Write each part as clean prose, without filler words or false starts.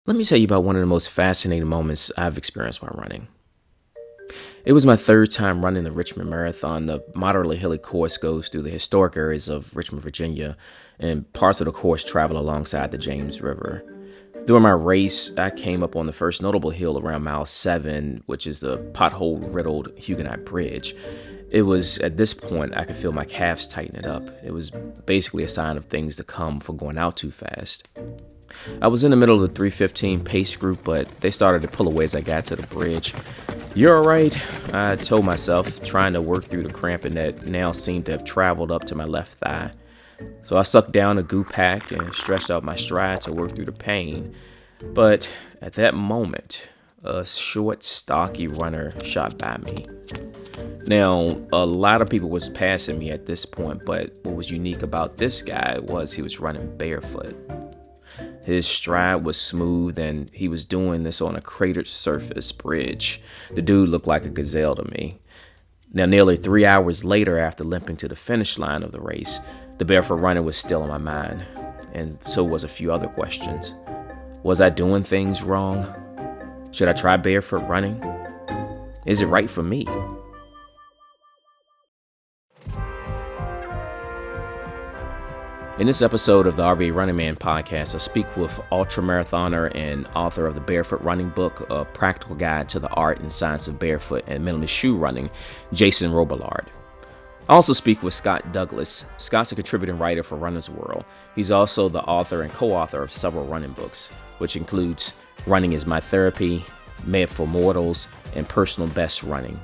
Let me tell you about one of the most fascinating moments I've experienced while running. It was my third time running the Richmond Marathon. The moderately hilly course goes through the historic areas of Richmond, Virginia, and parts of the course travel alongside the James River. During my race, I came up on the first notable hill around mile 7, which is the pothole riddled Huguenot Bridge. It was at this point I could feel my calves tightening up. It was basically a sign of things to come for going out too fast. I was in the middle of the 315 pace group, but they started to pull away as I got to the bridge. "You're all right," I told myself, trying to work through the cramping that now seemed to have traveled up to my left thigh. So I sucked down a goo pack and stretched out my stride to work through the pain. But at that moment, a short, stocky runner shot by me. Now, a lot of people was passing me at this point, but what was unique about this guy was he was running barefoot. His stride was smooth, and he was doing this on a cratered surface bridge. The dude looked like a gazelle to me. Now, nearly 3 hours later, after limping to the finish line of the race, the barefoot runner was still on my mind, and so was a few other questions. Was I doing things wrong? Should I try barefoot running? Is it right for me? In this episode of the RV Running Man podcast, I speak with ultramarathoner and author of the Barefoot Running Book, a practical guide to the art and science of barefoot and minimalist shoe running, Jason Robillard. I also speak with Scott Douglas. Scott's a contributing writer for Runner's World. He's also the author and co-author of several running books, which includes Running is My Therapy, Made for Mortals, and Personal Best Running.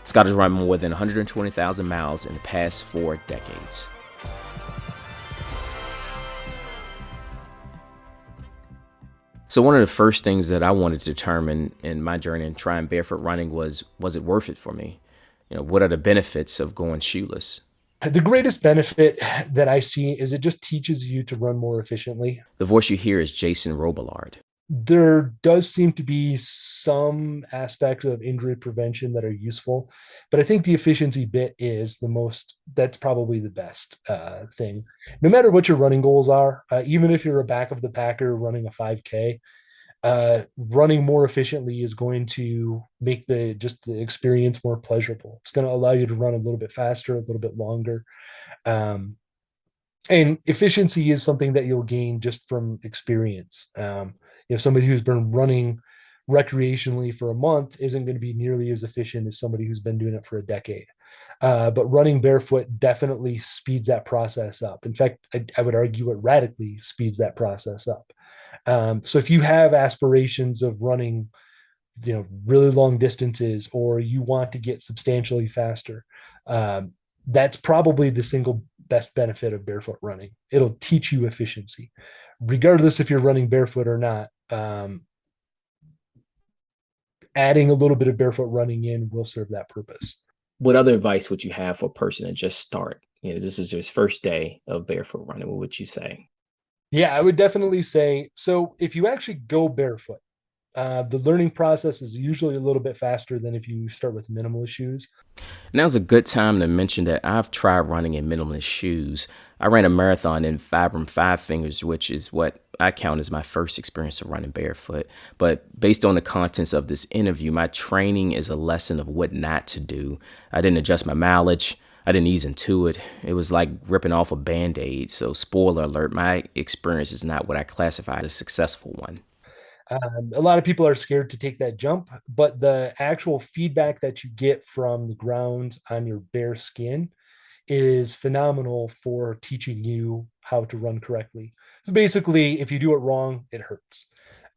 Scott has run more than 120,000 miles in the past 4 decades. So one of the first things that I wanted to determine in my journey in trying barefoot running was it worth it for me? What are the benefits of going shoeless? The greatest benefit that I see is it just teaches you to run more efficiently. The voice you hear is Jason Robillard. There does seem to be some aspects of injury prevention that are useful, but I think the efficiency bit is that's probably the best thing. No matter what your running goals are, even if you're a back of the packer running a 5K, running more efficiently is going to make the experience more pleasurable. It's going to allow you to run a little bit faster, a little bit longer. Um, and efficiency is something that you'll gain just from experience. Somebody who's been running recreationally for a month isn't going to be nearly as efficient as somebody who's been doing it for a decade. But running barefoot definitely speeds that process up. In fact, I would argue it radically speeds that process up. So if you have aspirations of running, really long distances, or you want to get substantially faster, that's probably the single best benefit of barefoot running. It'll teach you efficiency, regardless if you're running barefoot or not. Adding a little bit of barefoot running in will serve that purpose. What other advice would you have for a person to just start? This is his first day of barefoot running. What would you say? Yeah, I would definitely say so. If you actually go barefoot, the learning process is usually a little bit faster than if you start with minimalist shoes. Now's a good time to mention that I've tried running in minimalist shoes. I ran a marathon in Vibram Five Fingers, which is what I count as my first experience of running barefoot. But based on the contents of this interview, my training is a lesson of what not to do. I didn't adjust my mileage. I didn't ease into it. It was like ripping off a Band-Aid. So spoiler alert, my experience is not what I classify as a successful one. A lot of people are scared to take that jump, but the actual feedback that you get from the ground on your bare skin is phenomenal for teaching you how to run correctly. So basically, if you do it wrong, it hurts.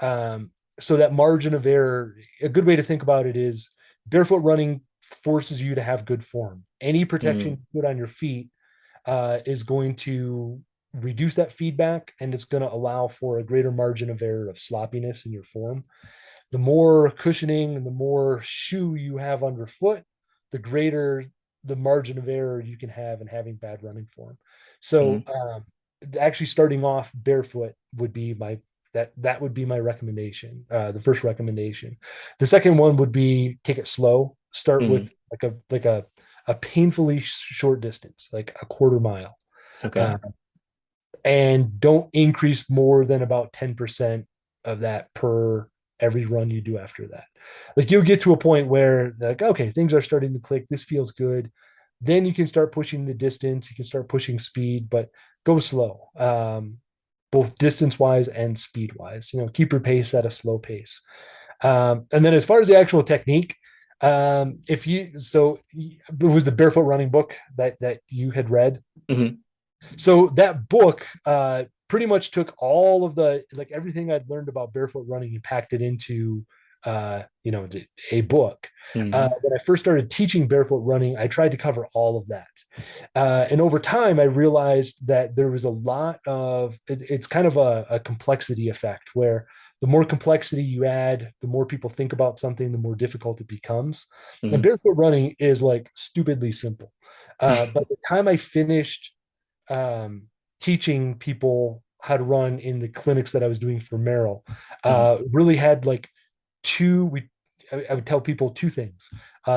So that margin of error, a good way to think about it is barefoot running forces you to have good form. Any protection Mm, you put on your feet is going to reduce that feedback, and it's going to allow for a greater margin of error of sloppiness in your form. The more cushioning and the more shoe you have underfoot, the greater the margin of error you can have in having bad running form. So mm, actually starting off barefoot would be that would be my recommendation. The first recommendation. The second one would be take it slow. Start mm. with like a painfully short distance, like a quarter mile. Okay. Uh, and don't increase more than about 10% of that per every run you do after that. Like you'll get to a point where like, okay, things are starting to click. This feels good. Then you can start pushing the distance. You can start pushing speed, but go slow, both distance wise and speed wise. Keep your pace at a slow pace. And then as far as the actual technique, if you so it was the Barefoot Running Book that you had read. Hmm. So that book pretty much took all of the like everything I'd learned about barefoot running and packed it into a book. Hmm. When I first started teaching barefoot running, I tried to cover all of that. And over time, I realized that there was a lot of it's kind of a complexity effect where the more complexity you add, the more people think about something, the more difficult it becomes. And Hmm. barefoot running is like stupidly simple. By the time I finished um, teaching people how to run in the clinics that I was doing for Merrill, Hmm. really had like two. I would tell people two things: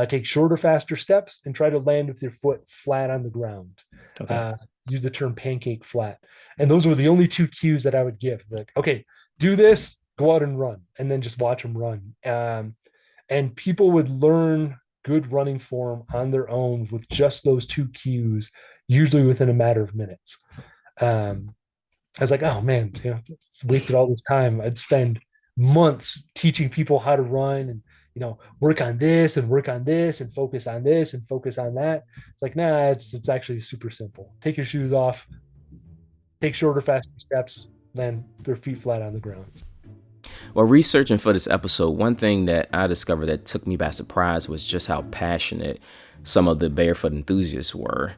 take shorter, faster steps, and try to land with your foot flat on the ground. Okay. Uh, Use the term pancake flat, and those were the only two cues that I would give. Like, okay, do this, go out and run, and then just watch them run. And people would learn good running form on their own with just those two cues, usually within a matter of minutes. I was like, oh man, wasted all this time. I'd spend months teaching people how to run and work on this and work on this and focus on this and focus on that. It's like, nah, it's actually super simple. Take your shoes off, take shorter, faster steps, then their feet flat on the ground. While researching for this episode, one thing that I discovered that took me by surprise was just how passionate some of the barefoot enthusiasts were.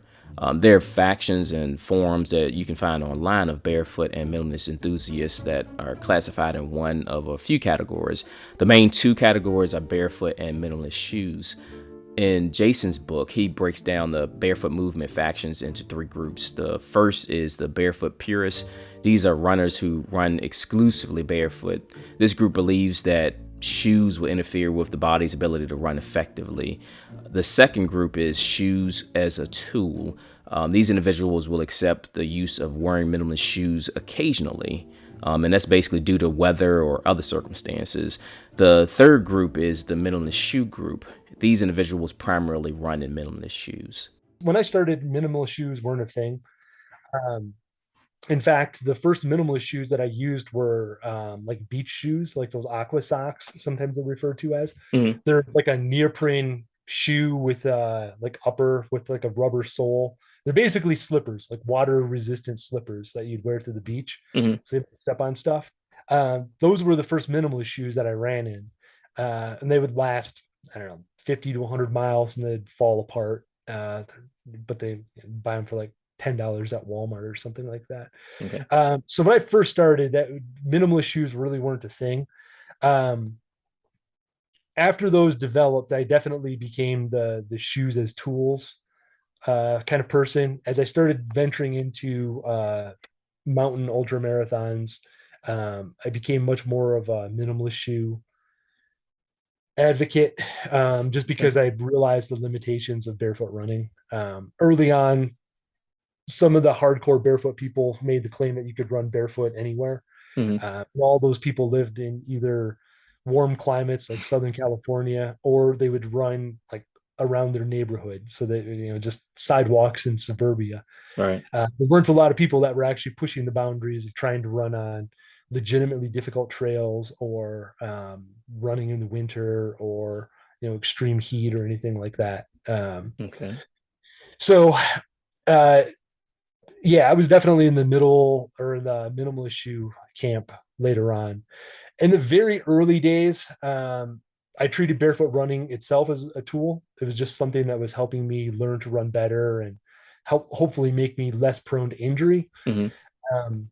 There are factions and forums that you can find online of barefoot and minimalist enthusiasts that are classified in one of a few categories. The main two categories are barefoot and minimalist shoes. In Jason's book, he breaks down the barefoot movement factions into three groups. The first is the barefoot purists. These are runners who run exclusively barefoot. This group believes that shoes will interfere with the body's ability to run effectively. The second group is shoes as a tool. These individuals will accept the use of wearing minimalist shoes occasionally, and that's basically due to weather or other circumstances. The third group is the minimalist shoe group. These individuals primarily run in minimalist shoes. When I started, minimalist shoes weren't a thing. Um, in fact, the first minimalist shoes that I used were like beach shoes, like those aqua socks, sometimes they're referred to as. Hmm. They're like a neoprene shoe with like upper with like a rubber sole. They're basically slippers, like water resistant slippers that you'd wear to the beach, Hmm. so you don't step on stuff. Those were the first minimalist shoes that I ran in, and they would last, I don't know, 50 to 100 miles, and they'd fall apart. But they buy them for like $10 at Walmart or something like that. Okay. So when I first started, that minimalist shoes really weren't a thing. Um, After those developed, I definitely became the shoes as tools kind of person. As I started venturing into mountain ultra marathons, I became much more of a minimalist shoe advocate, just Okay. because I realized the limitations of barefoot running. Early on, some of the hardcore barefoot people made the claim that you could run barefoot anywhere. Hmm. All those people lived in either warm climates like Southern California, or they would run like around their neighborhood. So that, just sidewalks in suburbia. Right. There weren't a lot of people that were actually pushing the boundaries of trying to run on legitimately difficult trails or running in the winter or, extreme heat or anything like that. Okay. So, uh, yeah, I was definitely in the middle or in the minimalist shoe camp later on. In the very early days, I treated barefoot running itself as a tool. It was just something that was helping me learn to run better and help hopefully make me less prone to injury. Hmm. Um,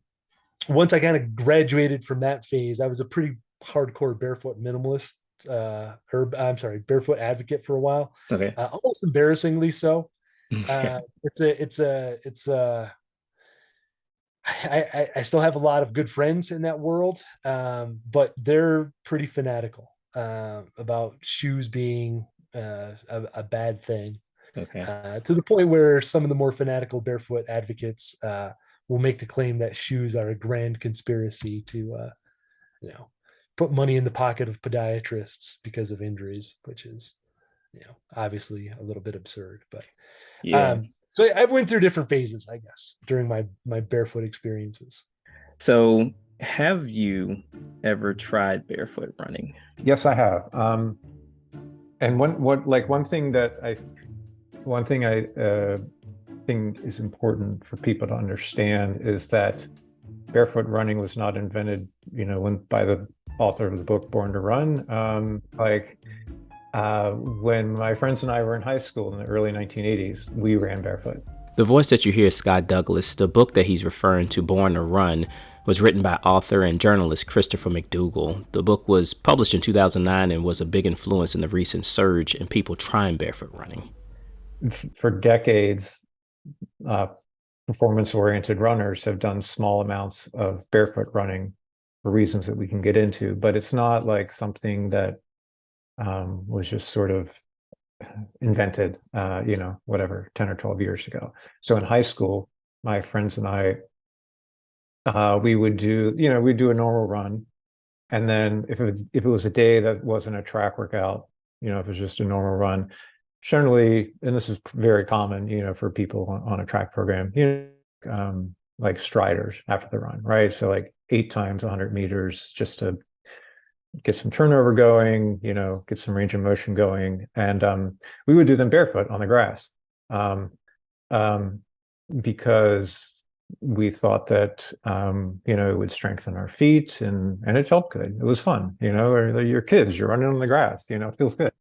Once I kind of graduated from that phase, I was a pretty hardcore barefoot minimalist, or I'm sorry, barefoot advocate for a while, Okay. almost embarrassingly so. Okay. It's a I still have a lot of good friends in that world, but they're pretty fanatical about shoes being a bad thing, Okay. to the point where some of the more fanatical barefoot advocates will make the claim that shoes are a grand conspiracy you know, put money in the pocket of podiatrists because of injuries, which is, obviously a little bit absurd. But Yeah. so I've went through different phases, I guess, during my barefoot experiences. So, have you ever tried barefoot running? Yes, I have. And one thing I think is important for people to understand is that barefoot running was not invented, by the author of the book Born to Run. When my friends and I were in high school in the early 1980s, we ran barefoot. The voice that you hear is Scott Douglas. The book that he's referring to, Born to Run, was written by author and journalist Christopher McDougall. The book was published in 2009 and was a big influence in the recent surge in people trying barefoot running. For decades, uh, performance-oriented runners have done small amounts of barefoot running for reasons that we can get into, but it's not like something that was just sort of invented, whatever, 10 or 12 years ago. So in high school, my friends and I, we'd do a normal run. And then if it was a day that wasn't a track workout, if it was just a normal run, generally, and this is very common, for people on a track program, like striders after the run, right? So like 8 times 100 meters just to get some turnover going, get some range of motion going. And we would do them barefoot on the grass, um, because we thought that, it would strengthen our feet, and it felt good. It was fun, or you're kids, you're running on the grass, it feels good.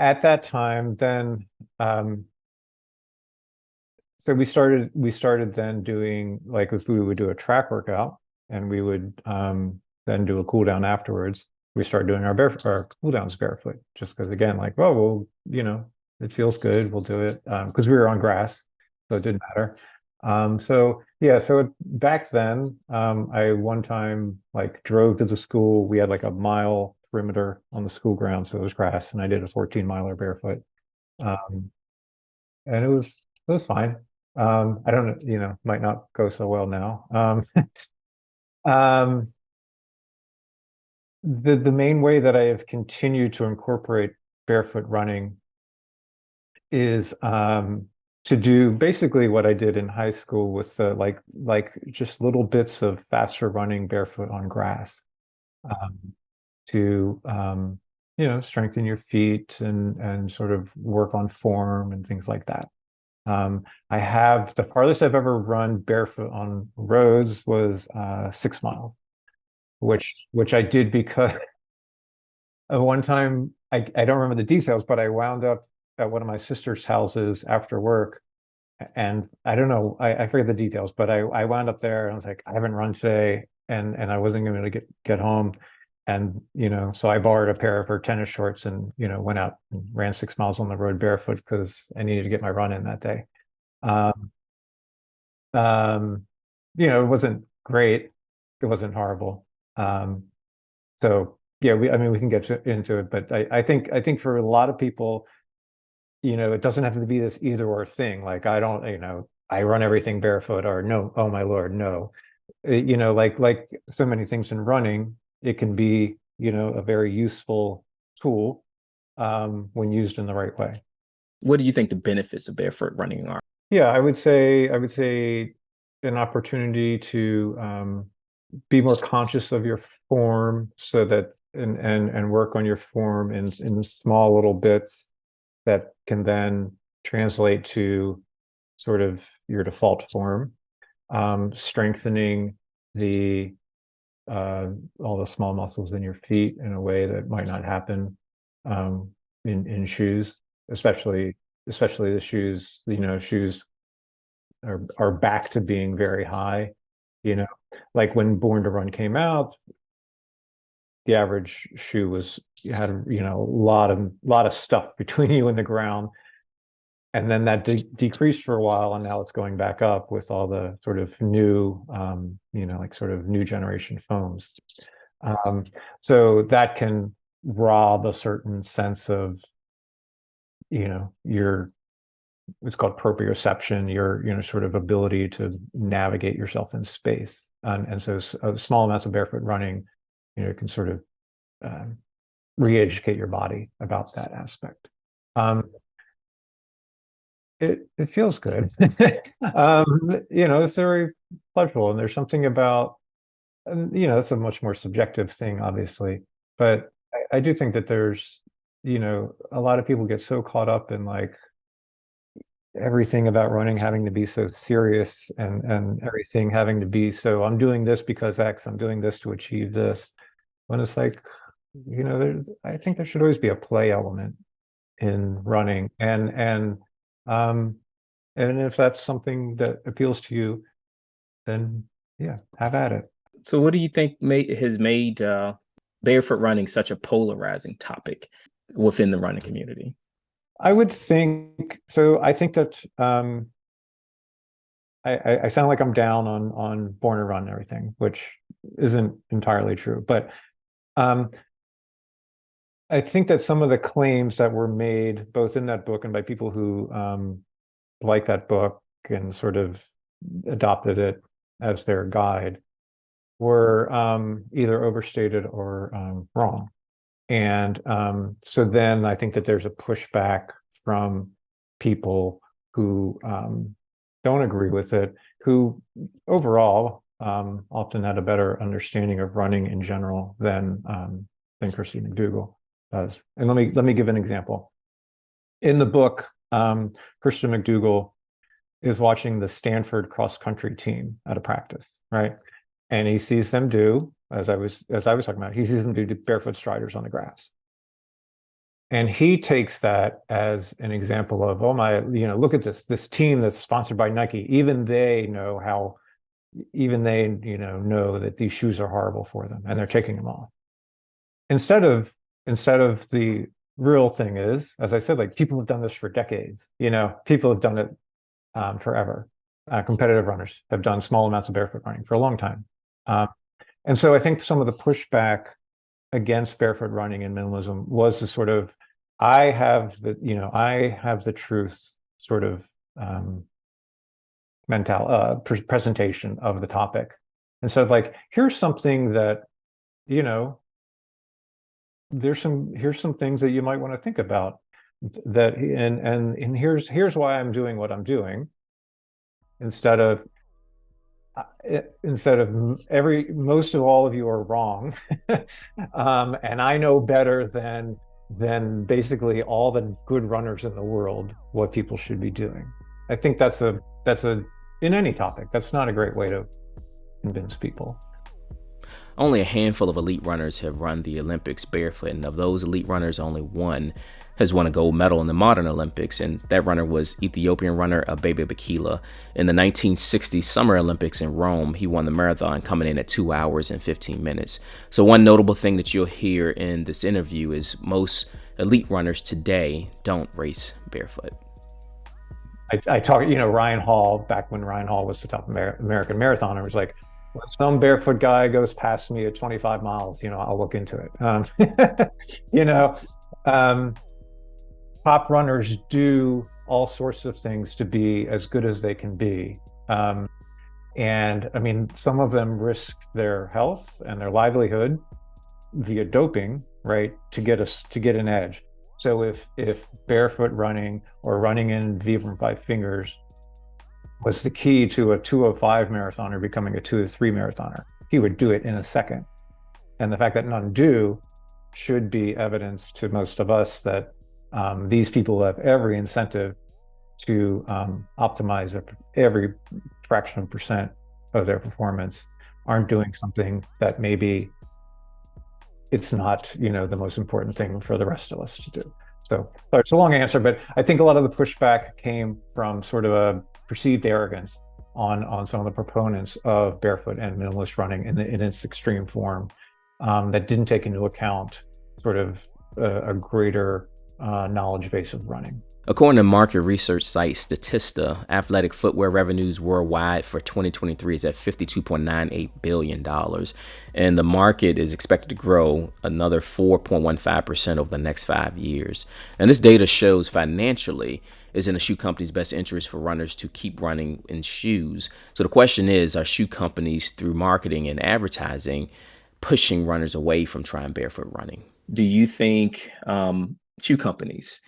At that time, then, so we started then doing, like, if we would do a track workout and we would then do a cool down afterwards, we started doing our cool downs barefoot, just because, again, like, well, it feels good, we'll do it, because we were on grass, so it didn't matter. So yeah, so back then, I one time like drove to the school. We had like a mile perimeter on the school ground, so it was grass, and I did a 14 miler barefoot. Um, and it was fine. I don't know, might not go so well now. Um, the main way that I have continued to incorporate barefoot running is to do basically what I did in high school with like just little bits of faster running barefoot on grass, um, to strengthen your feet and sort of work on form and things like that. I have the farthest I've ever run barefoot on roads was 6 miles, which I did because one time I don't remember the details, but I wound up at one of my sister's houses after work, and I don't know, I forget the details, but I wound up there and I was like, I haven't run today, and I wasn't going to get home, and so I borrowed a pair of her tennis shorts and went out and ran 6 miles on the road barefoot because I needed to get my run in that day. Um, um, it wasn't great, it wasn't horrible. So yeah, I mean, we can get into it, but I think for a lot of people, it doesn't have to be this either or thing. Like, I don't, I run everything barefoot, or no, oh my Lord, no. Like so many things in running, it can be, a very useful tool, when used in the right way. What do you think the benefits of barefoot running are? Yeah, I would say an opportunity to be more conscious of your form, so that and work on your form in small little bits that can then translate to sort of your default form, strengthening the all the small muscles in your feet in a way that might not happen in shoes, especially the shoes. Shoes are back to being very high. You know, like when Born to Run came out, the average shoe was, you had a lot of stuff between you and the ground, and then that decreased for a while, and now it's going back up with all the sort of new, like sort of new generation foams. Um, so that can rob a certain sense of, your, it's called proprioception, your, sort of ability to navigate yourself in space. And so small amounts of barefoot running, can sort of re-educate your body about that aspect. It feels good. It's very pleasurable, and there's something about, it's a much more subjective thing, obviously, but I do think that there's, a lot of people get so caught up in like everything about running having to be so serious, and everything having to be so, I'm doing this because X, I'm doing this to achieve this. When it's like, I think there should always be a play element in running, and if that's something that appeals to you, then yeah, have at it. So what do you think has made barefoot running such a polarizing topic within the running community? I would think so. I think that I sound like I'm down on Born to Run and everything, which isn't entirely true. But I think that some of the claims that were made both in that book and by people who like that book and sort of adopted it as their guide were either overstated or wrong. And so then I think that there's a pushback from people who don't agree with it, who overall often had a better understanding of running in general than Christy McDougall does. And let me give an example. In the book, Christian McDougall is watching the Stanford cross-country team at a practice, right? And he sees them do, as I was talking about, he sees them do barefoot striders on the grass. And he takes that as an example of, oh my, look at this team that's sponsored by Nike. Even they know that these shoes are horrible for them, and they're taking them off. Instead of the real thing is, as I said, like people have done this for decades. People have done it forever. Competitive runners have done small amounts of barefoot running for a long time. And so I think some of the pushback against barefoot running and minimalism was the sort of, I have the truth sort of presentation of the topic. And so like, here's something that, here's some things that you might want to think about, that, and here's why I'm doing what I'm doing, instead of most of all of you are wrong, and I know better than basically all the good runners in the world what people should be doing. I think that's a in any topic, that's not a great way to convince people. Only a handful of elite runners have run the Olympics barefoot, and of those elite runners, only one has won a gold medal in the modern Olympics, and that runner was Ethiopian runner Abebe Bikila. In the 1960 Summer Olympics in Rome, he won the marathon, coming in at 2 hours and 15 minutes. So one notable thing that you'll hear in this interview is most elite runners today don't race barefoot. I talk, Ryan Hall, back when Ryan Hall was the top American marathoner, was like, when some barefoot guy goes past me at 25 miles, I'll look into it. Top runners do all sorts of things to be as good as they can be. And I mean, some of them risk their health and their livelihood via doping, right, to get an edge. So if barefoot running or running in Vibram 5 fingers was the key to a 2:05 marathoner becoming a 2:03 marathoner, he would do it in a second. And the fact that none do should be evidence to most of us that these people have every incentive to optimize every fraction of percent of their performance, aren't doing something that maybe it's not, the most important thing for the rest of us to do. So it's a long answer, but I think a lot of the pushback came from sort of a perceived arrogance on some of the proponents of barefoot and minimalist running in its extreme form, that didn't take into account sort of a greater knowledge base of running. According to market research site Statista, athletic footwear revenues worldwide for 2023 is at $52.98 billion, and the market is expected to grow another 4.15% over the next 5 years. And this data shows financially is in the shoe company's best interest for runners to keep running in shoes. So the question is, are shoe companies, through marketing and advertising, pushing runners away from trying barefoot running? Do you think shoe companies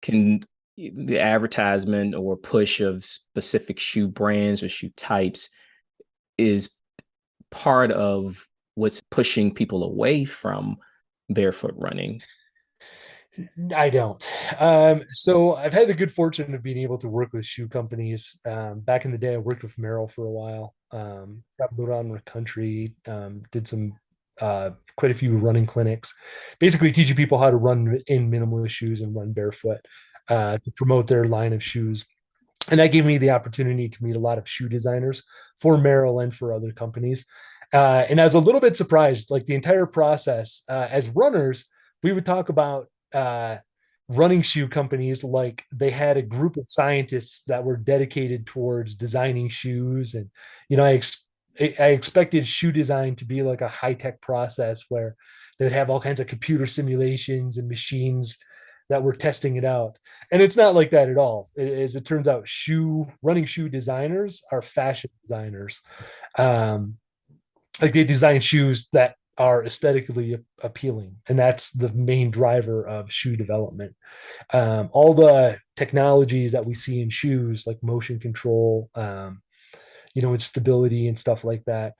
can, the advertisement or push of specific shoe brands or shoe types is part of what's pushing people away from barefoot running? I don't. So I've had the good fortune of being able to work with shoe companies. Back in the day, I worked with Merrell for a while. Traveled around the country, did some quite a few running clinics, basically teaching people how to run in minimalist shoes and run barefoot to promote their line of shoes. And that gave me the opportunity to meet a lot of shoe designers for Merrell and for other companies. And I was a little bit surprised, like the entire process. As runners, we would talk about running shoe companies like they had a group of scientists that were dedicated towards designing shoes. And, I expected shoe design to be like a high-tech process where they'd have all kinds of computer simulations and machines that were testing it out. And it's not like that at all. As it turns out, running shoe designers are fashion designers. Like they design shoes that are aesthetically appealing, and that's the main driver of shoe development. All the technologies that we see in shoes, like motion control, and stability and stuff like that,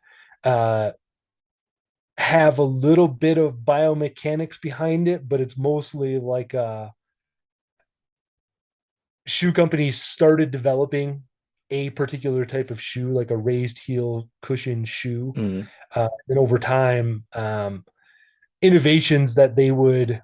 have a little bit of biomechanics behind it, but it's mostly like shoe companies started developing a particular type of shoe, like a raised heel cushion shoe. Mm. Then over time, innovations that they would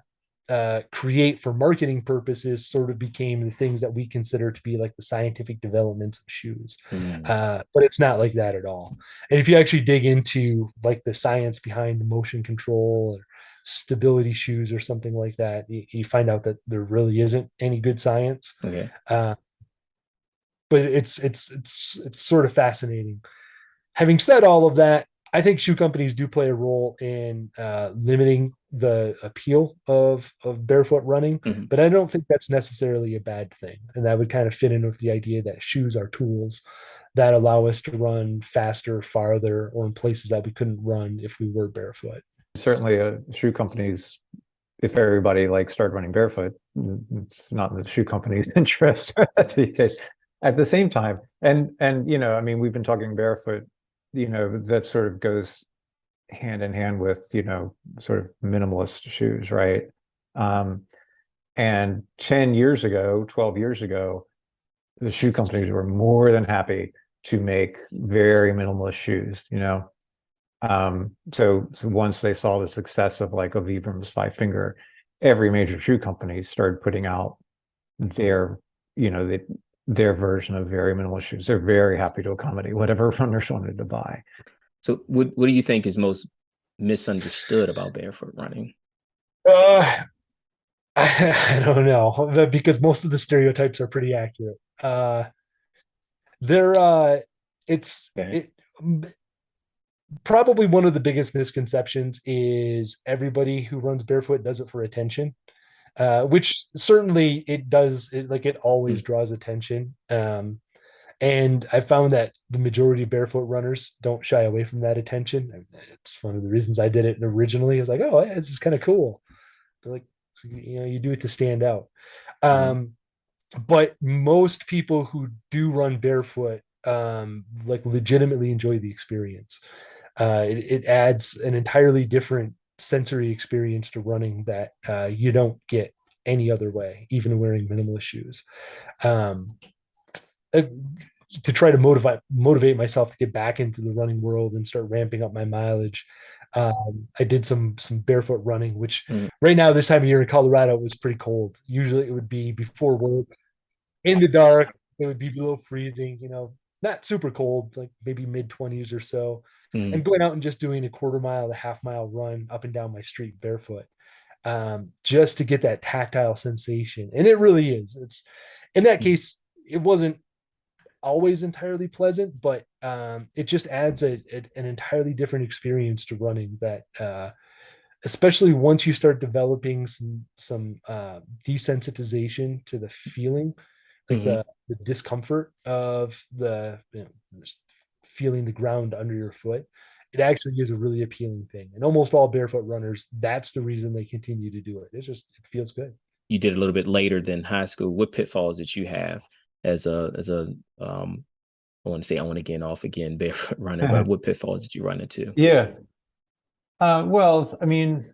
create for marketing purposes sort of became the things that we consider to be like the scientific developments of shoes. But it's not like that at all. And if you actually dig into like the science behind motion control or stability shoes or something like that, you find out that there really isn't any good science. Okay. But it's sort of fascinating. Having said all of that, I think shoe companies do play a role in limiting the appeal of barefoot running, Mhm. but I don't think that's necessarily a bad thing. And that would kind of fit in with the idea that shoes are tools that allow us to run faster, farther, or in places that we couldn't run if we were barefoot. Certainly, shoe companies, if everybody started running barefoot, it's not in the shoe company's interest. At the same time, and we've been talking barefoot, that sort of goes hand in hand with sort of minimalist shoes, right? And 10 years ago, 12 years ago, the shoe companies were more than happy to make very minimalist shoes, so once they saw the success of like a Vibram's Five Finger, every major shoe company started putting out their their version of very minimalist shoes. They're very happy to accommodate whatever runners wanted to buy. So what do you think is most misunderstood about barefoot running? I don't know, because most of the stereotypes are pretty accurate. It's Okay. probably one of the biggest misconceptions is everybody who runs barefoot does it for attention, which certainly it does. It always draws attention. And I found that the majority of barefoot runners don't shy away from that attention. It's one of the reasons I did it originally. I was like, oh, yeah, this is kind of cool. They're like, you do it to stand out. But most people who do run barefoot, legitimately enjoy the experience. It adds an entirely different sensory experience to running that you don't get any other way, even wearing minimalist shoes. To try to motivate myself to get back into the running world and start ramping up my mileage, I did some barefoot running, which right now this time of year in Colorado it was pretty cold. Usually it would be before work in the dark. It would be below freezing, not super cold, like maybe mid 20s or so. And going out and just doing a quarter mile to half mile run up and down my street barefoot. just to get that tactile sensation. And it really is. It's in that case, it wasn't always entirely pleasant, but it just adds an entirely different experience to running that especially once you start developing some desensitization to the feeling, like Mhm. the discomfort of feeling the ground under your foot. It actually is a really appealing thing, and almost all barefoot runners, that's the reason they continue to do it. It feels good. You did a little bit later than high school. What pitfalls did you have as a I want to say on again, off again barefoot runner, but what pitfalls did you run into? Yeah. Well, I mean,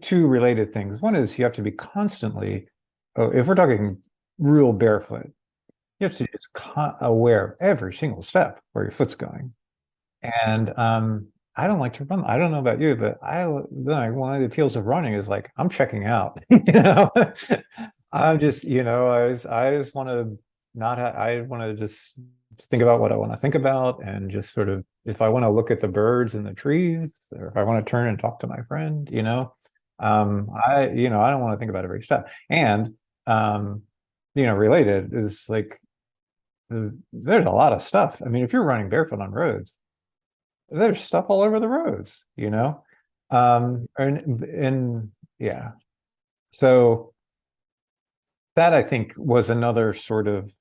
two related things. One is you have to be constantly, oh, if we're talking real barefoot, you have to be just aware of every single step where your foot's going. And I don't like to run. I don't know about you, but like one of the appeals of running is like I'm checking out. You know, I'm just I just want to not have. I want to just think about what I want to think about, and just sort of if I want to look at the birds and the trees, or if I want to turn and talk to my friend, I don't want to think about every step. And related is like there's a lot of stuff. I mean, if you're running barefoot on roads, there's stuff all over the roads, and yeah. So that I think was another sort of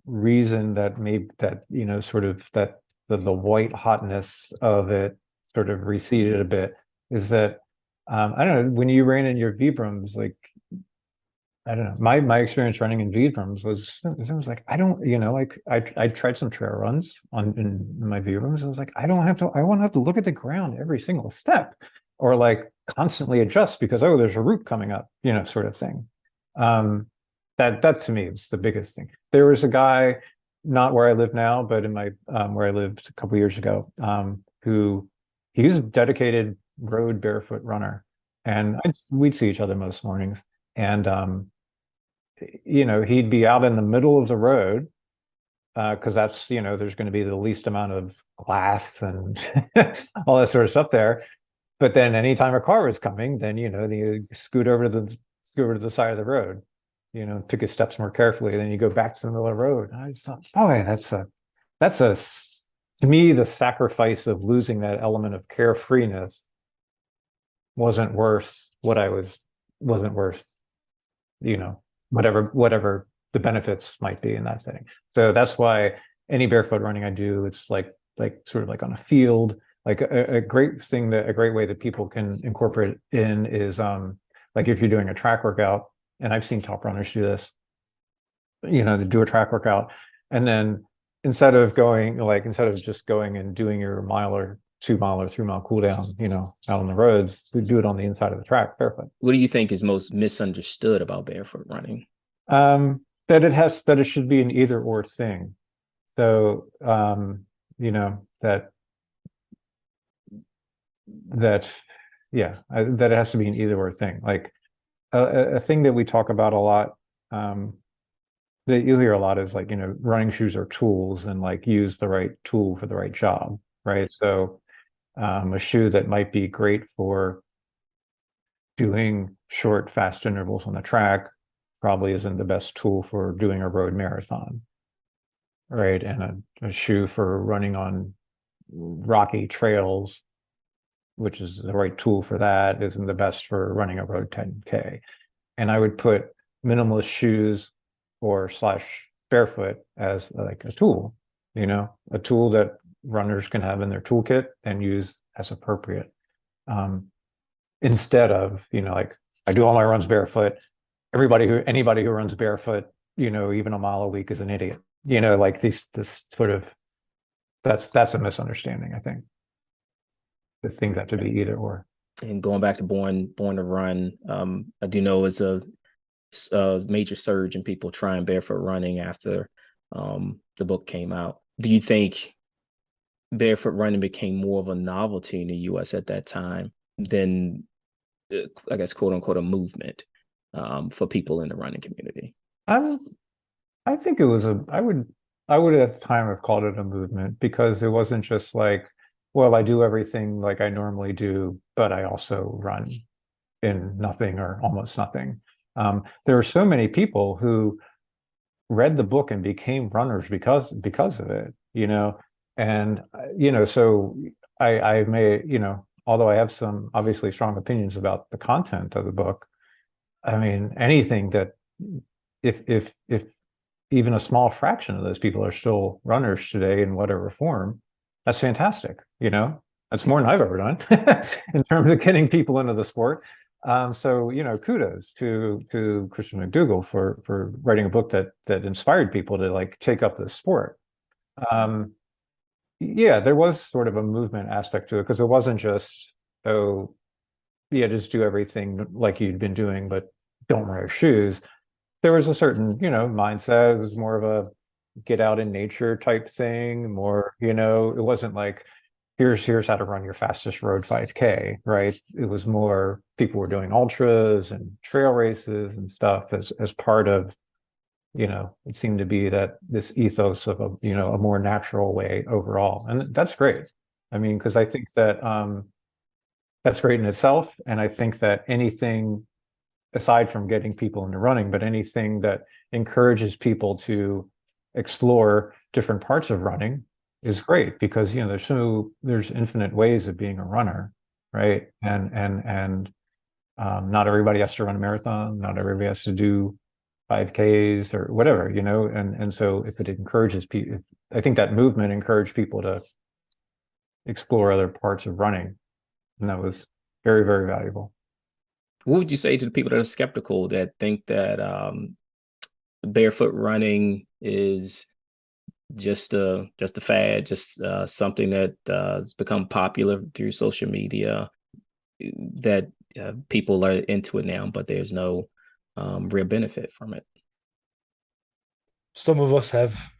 reason that maybe that, sort of that the white hotness of it sort of receded a bit is that, I don't know, when you ran in your Vibrams, like, I don't know. My experience running in Vibrams was it was like I don't like I tried some trail runs in my Vibrams. I was like I won't have to look at the ground every single step or like constantly adjust because there's a root coming up, sort of thing. That to me was the biggest thing. There was a guy, not where I live now, but in my where I lived a couple years ago, who he's a dedicated road barefoot runner, and we'd see each other most mornings, and he'd be out in the middle of the road because that's there's going to be the least amount of glass and all that sort of stuff there. But then anytime a car was coming, then you scoot over to the side of the road, took his steps more carefully. Then you go back to the middle of the road. And I just thought, boy, that's to me the sacrifice of losing that element of carefreeness wasn't worth whatever the benefits might be in that setting. So that's why any barefoot running I do, it's like sort of like on a field. Like a great way that people can incorporate in is like if you're doing a track workout, and I've seen top runners do this, to do a track workout, and then instead of just going and doing your mile or 2 mile or 3 mile cool down, out on the roads, we do it on the inside of the track barefoot. What do you think is most misunderstood about barefoot running? That it should be an either or thing. So that it has to be an either or thing. Like a thing that we talk about a lot, that you'll hear a lot is like, running shoes are tools and like use the right tool for the right job, right? So a shoe that might be great for doing short, fast intervals on the track probably isn't the best tool for doing a road marathon, right? And a shoe for running on rocky trails, which is the right tool for that, isn't the best for running a road 10K. And I would put minimalist shoes or / barefoot as like a tool, a tool that runners can have in their toolkit and use as appropriate. Instead of, like I do all my runs barefoot. Anybody who runs barefoot, even a mile a week is an idiot. Like this sort of that's a misunderstanding, I think. The things have to be either or. And going back to Born to Run, I do know it's a major surge in people trying barefoot running after the book came out. Do you think barefoot running became more of a novelty in the U.S. at that time than, I guess, quote unquote, a movement for people in the running community? I think it was I would at the time have called it a movement because it wasn't just like, well, I do everything like I normally do, but I also run. in nothing or almost nothing. There are so many people who read the book and became runners because of it, and so I may, although I have some obviously strong opinions about the content of the book, I mean, anything that if even a small fraction of those people are still runners today in whatever form, that's fantastic. That's more than I've ever done in terms of getting people into the sport. So kudos to Christian McDougall for writing a book that inspired people to like take up this sport. Yeah, there was sort of a movement aspect to it, because it wasn't just, oh yeah, just do everything like you'd been doing, but don't wear shoes. There was a certain mindset. It was more of a get out in nature type thing. More, it wasn't like, here's how to run your fastest road 5K, right? It was more, people were doing ultras and trail races and stuff as part of, it seemed to be that this ethos of a more natural way overall. And that's great. I mean, because I think that that's great in itself. And I think that anything aside from getting people into running, but anything that encourages people to explore different parts of running is great, because there's infinite ways of being a runner, right? And not everybody has to run a marathon, not everybody has to do 5Ks or whatever, and so if it encourages people, I think that movement encouraged people to explore other parts of running, and that was very, very valuable. What would you say to the people that are skeptical, that think that barefoot running is just a fad, just something that has become popular through social media, that people are into it now, but there's no real benefit from it? Some of us have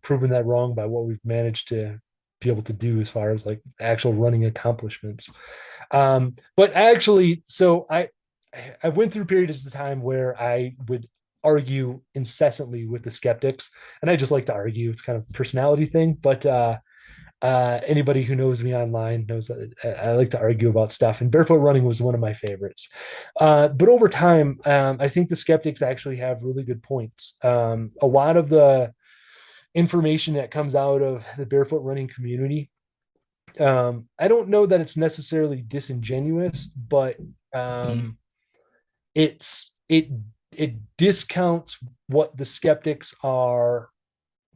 proven that wrong by what we've managed to be able to do as far as like actual running accomplishments. But actually, so I went through periods of time where I would argue incessantly with the skeptics, and I just like to argue. It's kind of a personality thing, but anybody who knows me online knows that I like to argue about stuff, and barefoot running was one of my favorites. But over time, I think the skeptics actually have really good points. A lot of the information that comes out of the barefoot running community, I don't know that it's necessarily disingenuous, but it discounts what the skeptics are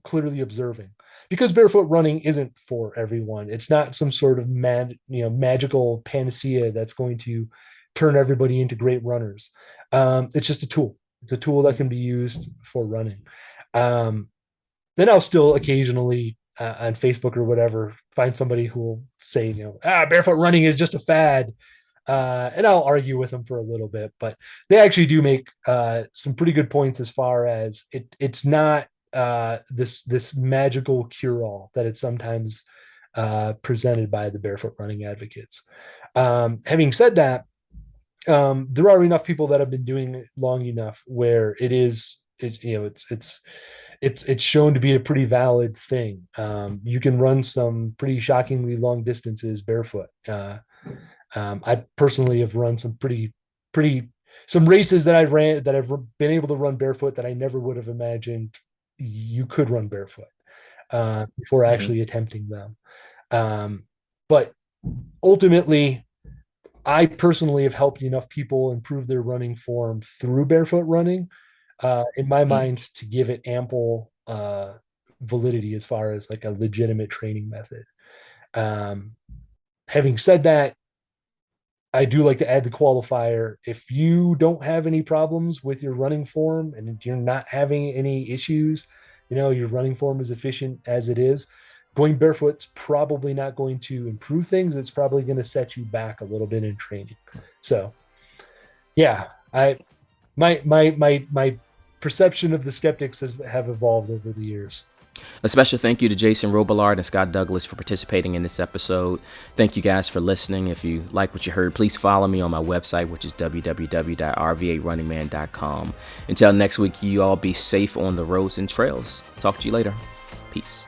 clearly observing, because barefoot running isn't for everyone. It's not some sort of magical panacea that's going to turn everybody into great runners. It's just a tool. It's a tool that can be used for running. Then I'll still occasionally on Facebook or whatever find somebody who will say, barefoot running is just a fad. And I'll argue with them for a little bit, but they actually do make some pretty good points as far as it's not this magical cure-all that it's sometimes presented by the barefoot running advocates. Having said that, there are enough people that have been doing it long enough where it's shown to be a pretty valid thing. You can run some pretty shockingly long distances barefoot. I personally have run some some races that I've been able to run barefoot that I never would have imagined you could run barefoot before actually attempting them. But ultimately, I personally have helped enough people improve their running form through barefoot running, in my mind, to give it ample validity as far as like a legitimate training method. Having said that, I do like to add the qualifier. If you don't have any problems with your running form and you're not having any issues, your running form is efficient as it is, going barefoot's probably not going to improve things. It's probably going to set you back a little bit in training. So yeah, my perception of the skeptics have evolved over the years. A special thank you to Jason Robillard and Scott Douglas for participating in this episode. Thank you guys for listening. If you like what you heard, please follow me on my website, which is www.rvarunningman.com. Until next week, you all be safe on the roads and trails. Talk to you later. Peace.